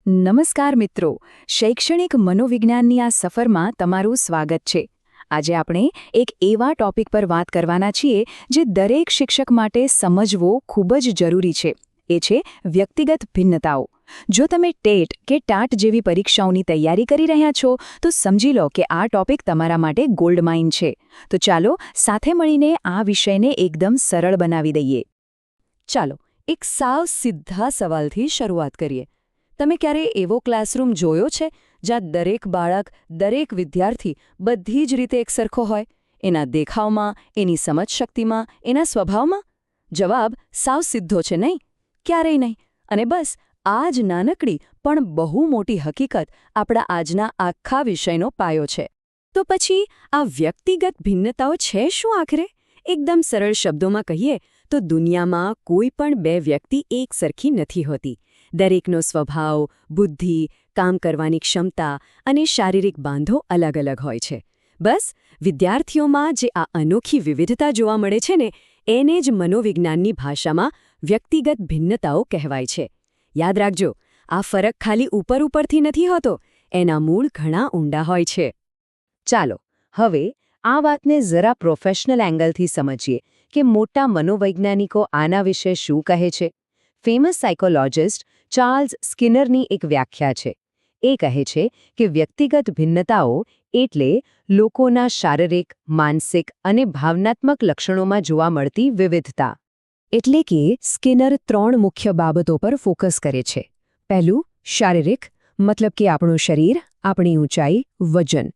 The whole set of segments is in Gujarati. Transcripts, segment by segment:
નમસ્કાર મિત્રો, શૈક્ષણિક મનોવિજ્ઞાનની આ સફરમાં તમારું સ્વાગત છે. આજે આપણે એક એવા ટોપિક પર વાત કરવાના છીએ જે દરેક શિક્ષક માટે સમજવો ખૂબ જ જરૂરી છે. એ છે વ્યક્તિગત ભિન્નતાઓ. જો તમે ટેટ કે ટાટ જેવી પરીક્ષાઓની તૈયારી કરી રહ્યા છો તો સમજી લો કે આ ટોપિક તમારા માટે ગોલ્ડ માઇન છે. તો ચાલો સાથે મળીને આ વિષયને એકદમ સરળ બનાવી દઈએ. ચાલો એક સાવ સીધા સવાલથી શરૂઆત કરીએ. તમે ક્યારે એવો ક્લાસરૂમ જોયો છે જ્યાં દરેક બાળક, દરેક વિદ્યાર્થી બધી જ રીતે એક સરખો હોય? એના દેખાવમાં, એની સમજશક્તિમાં, એના સ્વભાવમાં? જવાબ સાવ સીધો છે, નહીં? ક્યારેય નહીં. અને બસ આ જ નાનકડી પણ બહુ મોટી હકીકત આપણા આજના આખા વિષયનો પાયો છે. તો પછી આ વ્યક્તિગત ભિન્નતાઓ છે શું આખરે? એકદમ સરળ શબ્દોમાં કહીએ તો દુનિયામાં કોઈ પણ બે વ્યક્તિ એક સરખી નથી હોતી. દરેકનો સ્વભાવ, બુદ્ધિ, કામ કરવાની ક્ષમતા અને શારીરિક બાંધો અલગ અલગ હોય છે. બસ વિદ્યાર્થીઓમાં જે આ અનોખી વિવિધતા જોવા મળે છે ને, એને જ મનોવિજ્ઞાનની ભાષામાં વ્યક્તિગત ભિન્નતાઓ કહેવાય છે. યાદ રાખજો, આ ફરક ખાલી ઉપરથી નથી હોતો, એના મૂળ ઘણા ઊંડા હોય છે. ચાલો હવે આ વાતને જરા પ્રોફેશનલ એંગલથી સમજીએ કે મોટા મનોવૈજ્ઞાનિકો આના વિશે શું કહે છે. ફેમસ સાયકોલોજિસ્ટ ચાર્લ્સ સ્કિનરની એક વ્યાખ્યા છે. એ કહે છે કે વ્યક્તિગત ભિન્નતાઓ એટલે લોકોના શારીરિક, માનસિક અને ભાવનાત્મક લક્ષણોમાં જોવા મળતી વિવિધતા. એટલે કે સ્કિનર 3 મુખ્ય બાબતો પર ફોકસ કરે છે. પહેલું, શારીરિક, મતલબ કે આપણું શરીર, આપણી ઊંચાઈ, વજન.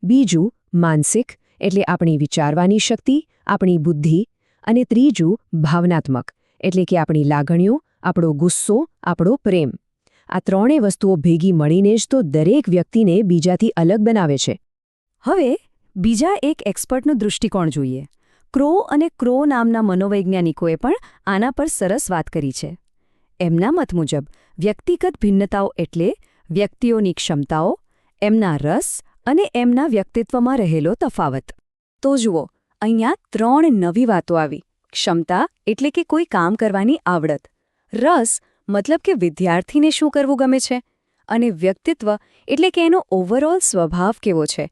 બીજું, માનસિક, એટલે આપણી વિચારવાની શક્તિ, આપણી બુદ્ધિ. અને ત્રીજું, ભાવનાત્મક, એટલે કે આપણી લાગણીઓ, આપણો ગુસ્સો, આપણો પ્રેમ. આ ત્રણેય વસ્તુઓ ભેગી મળીને જ તો દરેક વ્યક્તિને બીજાથી અલગ બનાવે છે. હવે બીજા એક એક્સપર્ટનો દૃષ્ટિકોણ જોઈએ. ક્રો અને ક્રો નામના મનોવૈજ્ઞાનિકોએ પણ આના પર સરસ વાત કરી છે. એમના મત મુજબ વ્યક્તિગત ભિન્નતાઓ એટલે વ્યક્તિઓની ક્ષમતાઓ, એમના રસ અને એમના વ્યક્તિત્વમાં રહેલો તફાવત. તો જુઓ, અહીંયા 3 નવી વાતો આવી. ક્ષમતા એટલે કે કોઈ કામ કરવાની આવડત. રસ મતલબ કે વિદ્યાર્થીને શું કરવું ગમે છે. અને વ્યક્તિત્વ એટલે કે એનો ઓવરઓલ સ્વભાવ કેવો છે.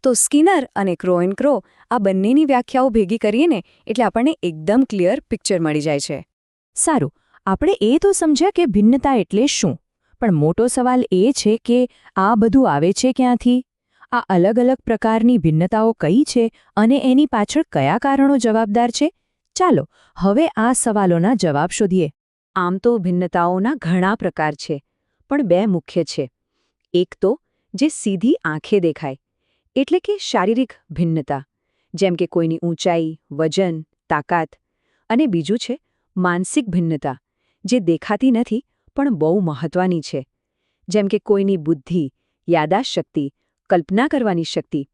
તો સ્કિનર અને ક્રો એન્ડ ક્રો આ બંનેની વ્યાખ્યાઓ ભેગી કરીએ ને એટલે આપણને એકદમ ક્લિયર પિક્ચર મળી જાય છે. સારું, આપણે એ તો સમજ્યા કે ભિન્નતા એટલે શું. પણ મોટો સવાલ એ છે કે આ બધું આવે છે ક્યાંથી? આ અલગ અલગ પ્રકારની ભિન્નતાઓ કઈ છે અને એની પાછળ કયા કારણો જવાબદાર છે? ચાલો હવે આ સવાલોના જવાબ શોધીએ. આમ તો ભિન્નતાઓના ઘણા પ્રકાર છે, પણ 2 મુખ્ય છે. એક તો જે સીધી આંખે દેખાય, એટલે કે શારીરિક ભિન્નતા, જેમ કે કોઈની ઊંચાઈ, વજન, તાકાત. અને બીજું છે માનસિક ભિન્નતા, જે દેખાતી નથી પણ બહુ મહત્વની છે. જેમ કે કોઈની બુદ્ધિ, યાદદાસ્ત શક્તિ, કલ્પના કરવાની શક્તિ.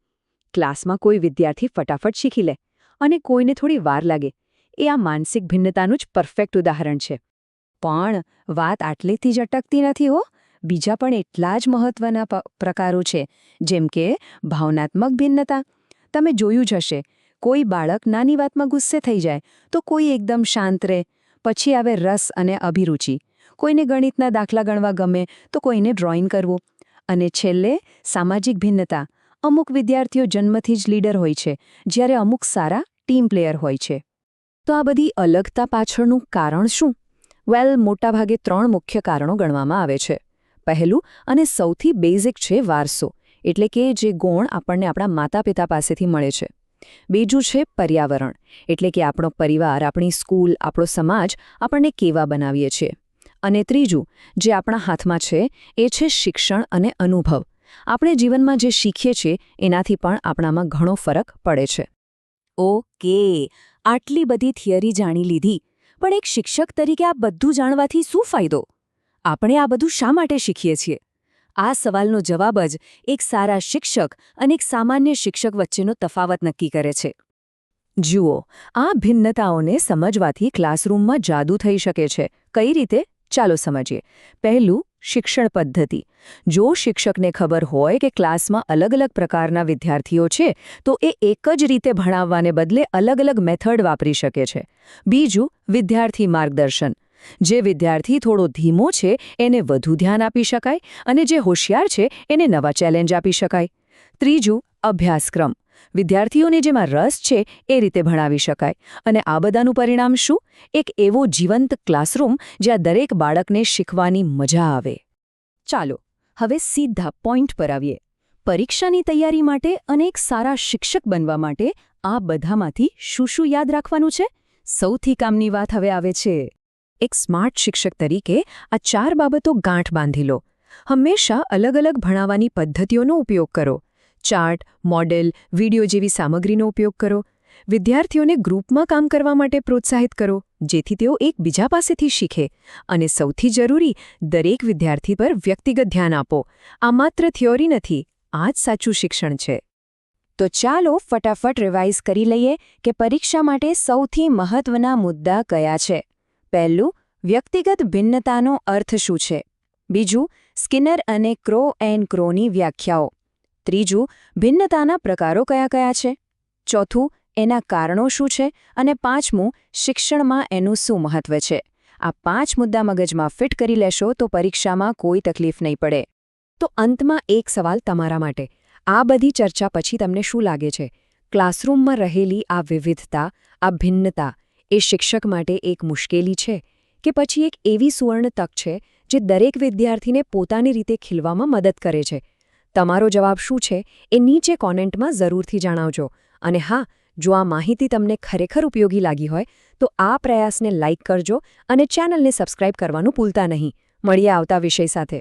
ક્લાસમાં કોઈ વિદ્યાર્થી ફટાફટ શીખી લે અને કોઈને થોડી વાર લાગે. એ આ માનસિક ભિન્નતાનું જ પરફેક્ટ ઉદાહરણ છે. પણ વાત આટલેથી જ અટકતી નથી હો. બીજા પણ એટલા જ મહત્વના પ્રકારો છે, જેમ કે ભાવનાત્મક ભિન્નતા. તમે જોયું જ હશે, કોઈ બાળક નાની વાતમાં ગુસ્સે થઈ જાય તો કોઈ એકદમ શાંત રહે. પછી આવે રસ અને અભિરુચિ. કોઈને ગણિતના દાખલા ગણવા ગમે તો કોઈને ડ્રોઈંગ કરવું. અને છેલ્લે સામાજિક ભિન્નતા. અમુક વિદ્યાર્થીઓ જન્મથી જ લીડર હોય છે, જ્યારે અમુક સારા ટીમ પ્લેયર હોય છે. તો આ બધી અલગતા પાછળનું કારણ શું? મોટાભાગે 3 મુખ્ય કારણો ગણવામાં આવે છે. પહેલું અને સૌથી બેઝિક છે વારસો, એટલે કે જે ગુણ આપણને આપણા માતા-પિતા પાસેથી મળે છે. બીજું છે પર્યાવરણ, એટલે કે આપણો પરિવાર, આપણી સ્કૂલ, આપણો સમાજ આપણને કેવા બનાવીએ છીએ. અને ત્રીજું જે આપણા હાથમાં છે એ છે શિક્ષણ અને અનુભવ. આપણે જીવનમાં જે શીખીએ છીએ એનાથી પણ આપણામાં ઘણો ફરક પડે છે. ઓકે, આટલી બધી થિયરી જાણી લીધી, પણ એક શિક્ષક તરીકે આ બધું જાણવાથી શું ફાયદો? આપણે આ બધું શા માટે શીખીએ છીએ? આ સવાલનો જવાબ જ એક સારા શિક્ષક અને એક સામાન્ય શિક્ષક વચ્ચેનો તફાવત નક્કી કરે છે. જુઓ, આ ભિન્નતાઓને સમજવાથી ક્લાસરૂમમાં જાદુ થઈ શકે છે. કઈ રીતે? ચાલો સમજીએ. પહેલું, શિક્ષણ પદ્ધતિ. જો શિક્ષકને ખબર હોય કે ક્લાસમાં અલગ અલગ પ્રકારના વિદ્યાર્થીઓ છે તો એ એક જ રીતે ભણાવવાને બદલે અલગ અલગ મેથડ વાપરી શકે છે. બીજું, વિદ્યાર્થી માર્ગદર્શન. જે વિદ્યાર્થી થોડો ધીમો છે એને વધુ ધ્યાન આપી શકાય અને જે હોશિયાર છે એને નવા ચેલેન્જ આપી શકાય. ત્રીજું, અભ્યાસક્રમ. વિદ્યાર્થીઓને જેમાં રસ છે એ રીતે ભણાવી શકાય. અને આ બધાનું પરિણામ શું? એક એવો જીવંત ક્લાસરૂમ જ્યાં દરેક બાળકને શીખવાની મજા આવે. ચાલો હવે સીધા પોઈન્ટ પર આવીએ. પરીક્ષાની તૈયારી માટે અને એક સારા શિક્ષક બનવા માટે આ બધામાંથી શું યાદ રાખવાનું છે? સૌથી કામની વાત હવે આવે છે. એક સ્માર્ટ શિક્ષક તરીકે આ 4 બાબતો ગાંઠ બાંધી લો. હંમેશા અલગ અલગ ભણાવવાની પદ્ધતિઓનો ઉપયોગ કરો. ચાર્ટ, મોડેલ, વિડિયો જેવી સામગ્રીનો ઉપયોગ કરો. વિદ્યાર્થીઓને ગ્રુપમાં કામ કરવા માટે પ્રોત્સાહિત કરો, જેથી તેઓ એકબીજા પાસેથી શીખે. અને સૌથી જરૂરી, દરેક વિદ્યાર્થી પર વ્યક્તિગત ધ્યાન આપો. આ માત્ર થિયોરી નથી, આ જ સાચું શિક્ષણ છે. તો ચાલો ફટાફટ રિવાઇઝ કરી લઈએ કે પરીક્ષા માટે સૌથી મહત્વના મુદ્દા કયા છે. પહેલું, વ્યક્તિગત ભિન્નતાનો અર્થ શું છે? બીજું, સ્કિનર અને ક્રો એન્ડ ક્રોની વ્યાખ્યાઓ. ત્રીજું, ભિન્નતાના પ્રકારો કયા છે? ચોથું, એના કારણો શું છે? અને પાંચમું, શિક્ષણમાં એનું શું મહત્વ છે? આ 5 મુદ્દા મગજમાં ફિટ કરી લેશો તો પરીક્ષામાં કોઈ તકલીફ નહીં પડે. તો અંતમાં એક સવાલ તમારા માટે. આ બધી ચર્ચા પછી તમને શું લાગે છે? ક્લાસરૂમમાં રહેલી આ વિવિધતા, આ ભિન્નતા એ શિક્ષક માટે એક મુશ્કેલી છે કે પછી એક એવી સુવર્ણ તક છે જે દરેક વિદ્યાર્થીને પોતાની રીતે ખીલવામાં મદદ કરે છે? તમારો જવાબ શું છે એ નીચે કોમેન્ટમાં જરૂરથી જણાવજો. અને હા, જો આ માહિતી તમને ખરેખર ઉપયોગી લાગી હોય તો આ પ્રયાસને લાઇક કરજો અને ચેનલને સબસ્ક્રાઇબ કરવાનું ભૂલતા નહીં. મળીએ આવતા વિષય સાથે.